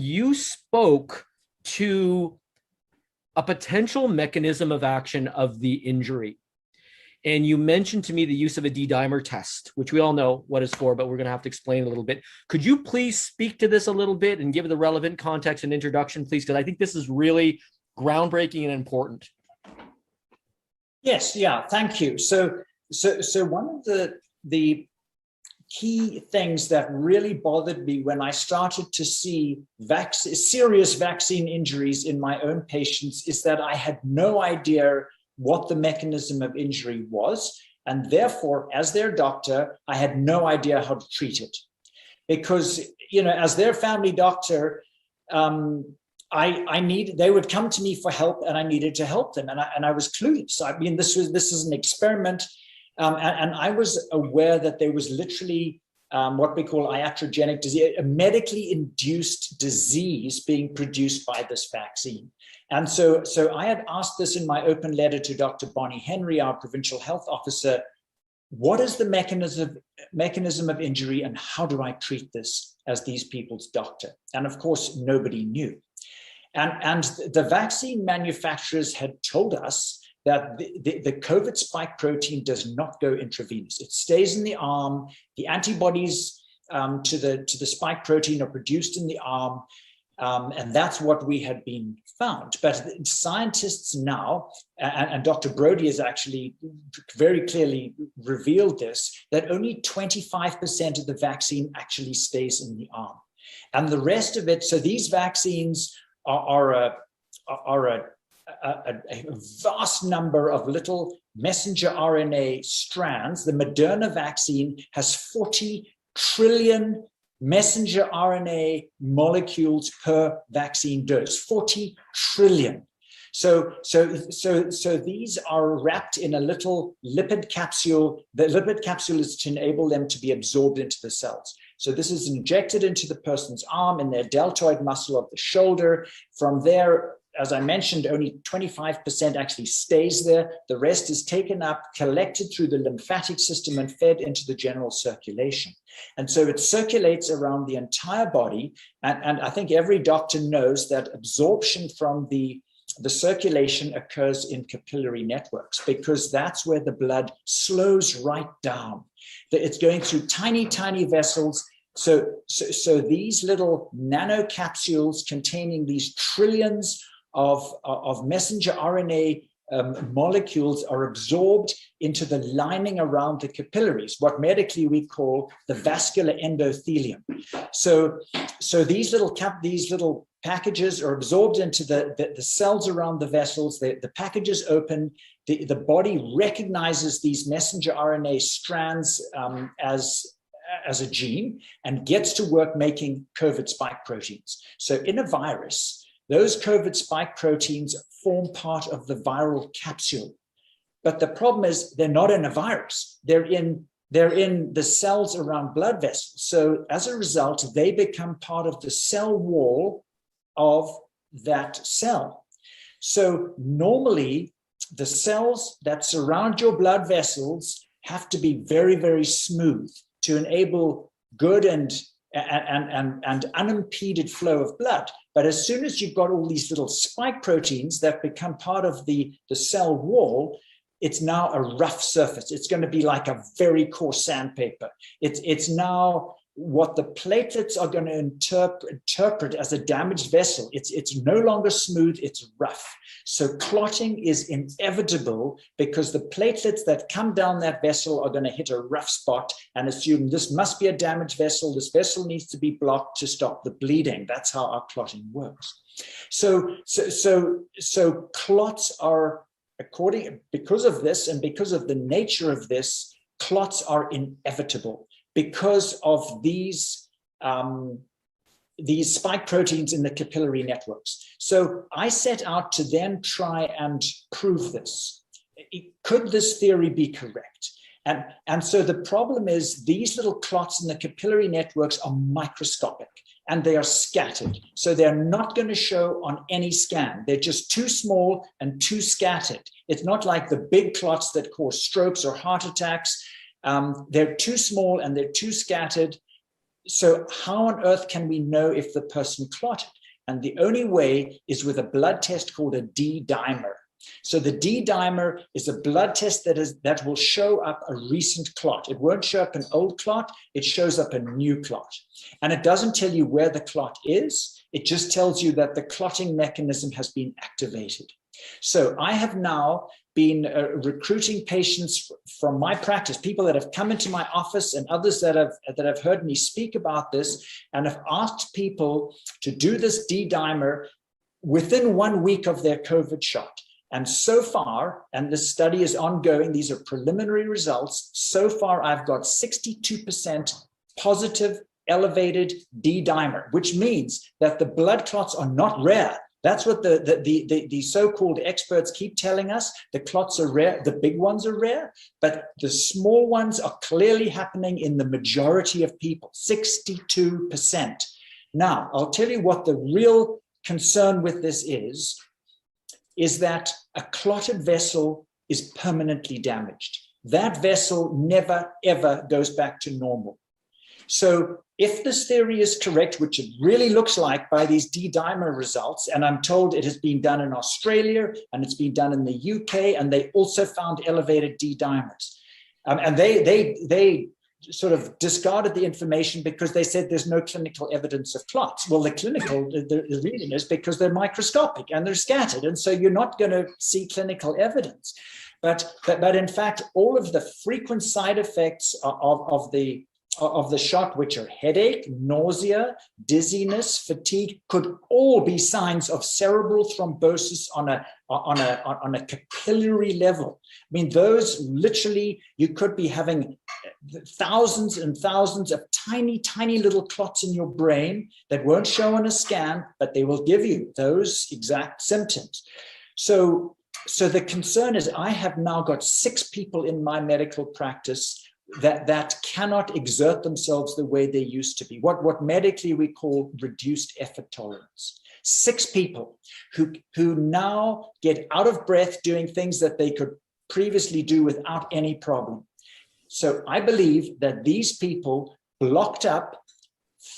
you spoke to a potential mechanism of action of the injury. And you mentioned to me the use of a D-dimer test, which we all know what it's for, but we're going to have to explain a little bit. Could you please speak to this a little bit and give the relevant context and introduction, please? Because I think this is really groundbreaking and important. Yes, yeah, thank you. So one of the key things that really bothered me when I started to see serious vaccine injuries in my own patients is that I had no idea what the mechanism of injury was, and therefore, as their doctor, I had no idea how to treat it. Because, you know, as their family doctor, they would come to me for help, and I needed to help them, and I was clueless. I mean, this is an experiment, and I was aware that there was literally what we call iatrogenic disease, a medically induced disease being produced by this vaccine. And so I had asked this in my open letter to Dr. Bonnie Henry, our provincial health officer: what is the mechanism of injury, and how do I treat this as these people's doctor? And of course, nobody knew. And the vaccine manufacturers had told us that the COVID spike protein does not go intravenous. It stays in the arm. The antibodies to the spike protein are produced in the arm. And that's what we had been found. But scientists now, and Dr. Brody has actually very clearly revealed this, that only 25% of the vaccine actually stays in the arm. And the rest of it, so these vaccines are a vast number of little messenger RNA strands. The Moderna vaccine has 40 trillion messenger RNA molecules per vaccine dose, 40 trillion. So these are wrapped in a little lipid capsule. The lipid capsule is to enable them to be absorbed into the cells. So this is injected into the person's arm in their deltoid muscle of the shoulder. From there, as I mentioned, only 25% actually stays there. The rest is taken up, collected through the lymphatic system, and fed into the general circulation. And so it circulates around the entire body. And I think every doctor knows that absorption from the circulation occurs in capillary networks, because that's where the blood slows right down. It's going through tiny, tiny vessels. So these little nanocapsules containing these trillions of messenger RNA molecules are absorbed into the lining around the capillaries, what medically we call the vascular endothelium. So these little packages are absorbed into the cells around the vessels. The packages open. The body recognizes these messenger RNA strands as a gene and gets to work making COVID spike proteins. So in a virus, those COVID spike proteins form part of the viral capsule. But the problem is they're not in a virus. They're in the cells around blood vessels. So as a result, they become part of the cell wall of that cell. So normally, the cells that surround your blood vessels have to be very, very smooth to enable good and unimpeded flow of blood. But as soon as you've got all these little spike proteins that become part of the cell wall, it's now a rough surface. It's going to be like a very coarse sandpaper. It's now what the platelets are going to interpret as a damaged vessel. It's no longer smooth, it's rough. So clotting is inevitable because the platelets that come down that vessel are going to hit a rough spot and assume this must be a damaged vessel. This vessel needs to be blocked to stop the bleeding. That's how our clotting works. So clots are, because of this and because of the nature of this, clots are inevitable because of these spike proteins in the capillary networks. So I set out to then try and prove this. Could this theory be correct? And so the problem is these little clots in the capillary networks are microscopic and they are scattered. So they're not going to show on any scan. They're just too small and too scattered. It's not like the big clots that cause strokes or heart attacks. They're too small and they're too scattered. So how on earth can we know if the person clotted? And the only way is with a blood test called a D-dimer. So the D-dimer is a blood test that will show up a recent clot. It won't show up an old clot, it shows up a new clot. And it doesn't tell you where the clot is, it just tells you that the clotting mechanism has been activated. So I have now been recruiting patients from my practice, people that have come into my office and others that have heard me speak about this, and have asked people to do this D-dimer within 1 week of their COVID shot. And so far, and this study is ongoing, these are preliminary results. So far, I've got 62% positive elevated D-dimer, which means that the blood clots are not rare. That's what the so-called experts keep telling us. The clots are rare, the big ones are rare, but the small ones are clearly happening in the majority of people, 62%. Now, I'll tell you what the real concern with this is that a clotted vessel is permanently damaged. That vessel never, ever goes back to normal. So if this theory is correct, which it really looks like by these D-dimer results, and I'm told it has been done in Australia and it's been done in the UK, and they also found elevated D-dimers. And they sort of discarded the information because they said there's no clinical evidence of clots. Well, the reason is because they're microscopic and they're scattered. And so you're not going to see clinical evidence. But in fact, all of the frequent side effects of the shot, which are headache, nausea, dizziness, fatigue, could all be signs of cerebral thrombosis on a capillary level. I mean, those literally, you could be having thousands and thousands of tiny, tiny little clots in your brain that won't show on a scan, but they will give you those exact symptoms. So the concern is I have now got 6 people in my medical practice that cannot exert themselves the way they used to be, what medically we call reduced effort tolerance. 6 people who now get out of breath doing things that they could previously do without any problem. So I believe that these people blocked up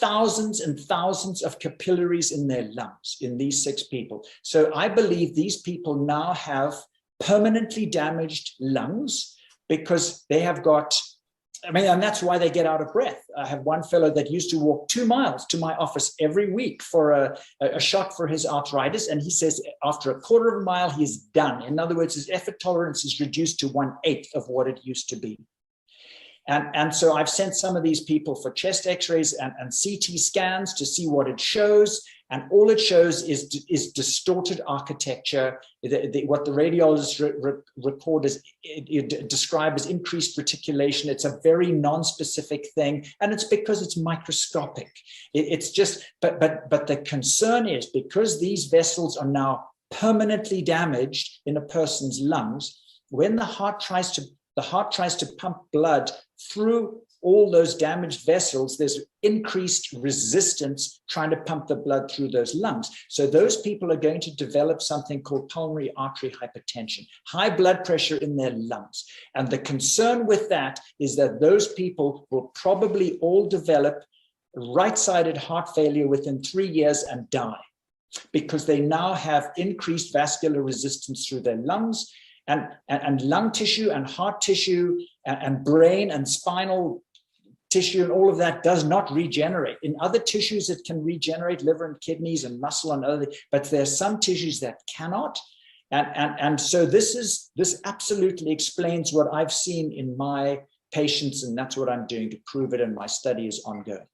thousands and thousands of capillaries in their lungs, in these 6 people. So I believe these people now have permanently damaged lungs because they have got, and that's why they get out of breath. I have one fellow that used to walk 2 miles to my office every week for a shot for his arthritis. And he says after a quarter of a mile, he's done. In other words, his effort tolerance is reduced to 1/8 of what it used to be. And so I've sent some of these people for chest x-rays and CT scans to see what it shows. And all it shows is distorted architecture. What the radiologists record is describe as increased reticulation. It's a very non-specific thing, and it's because it's microscopic. It's just, but the concern is because these vessels are now permanently damaged in a person's lungs, when the heart tries to pump blood through all those damaged vessels, there's increased resistance trying to pump the blood through those lungs. So those people are going to develop something called pulmonary artery hypertension, high blood pressure in their lungs. And the concern with that is that those people will probably all develop right-sided heart failure within 3 years and die because they now have increased vascular resistance through their lungs. And lung tissue and heart tissue and brain and spinal tissue and all of that does not regenerate. In other tissues, it can regenerate, liver and kidneys and muscle and other, but there are some tissues that cannot. And so this absolutely explains what I've seen in my patients, and that's what I'm doing to prove it, and my study is ongoing.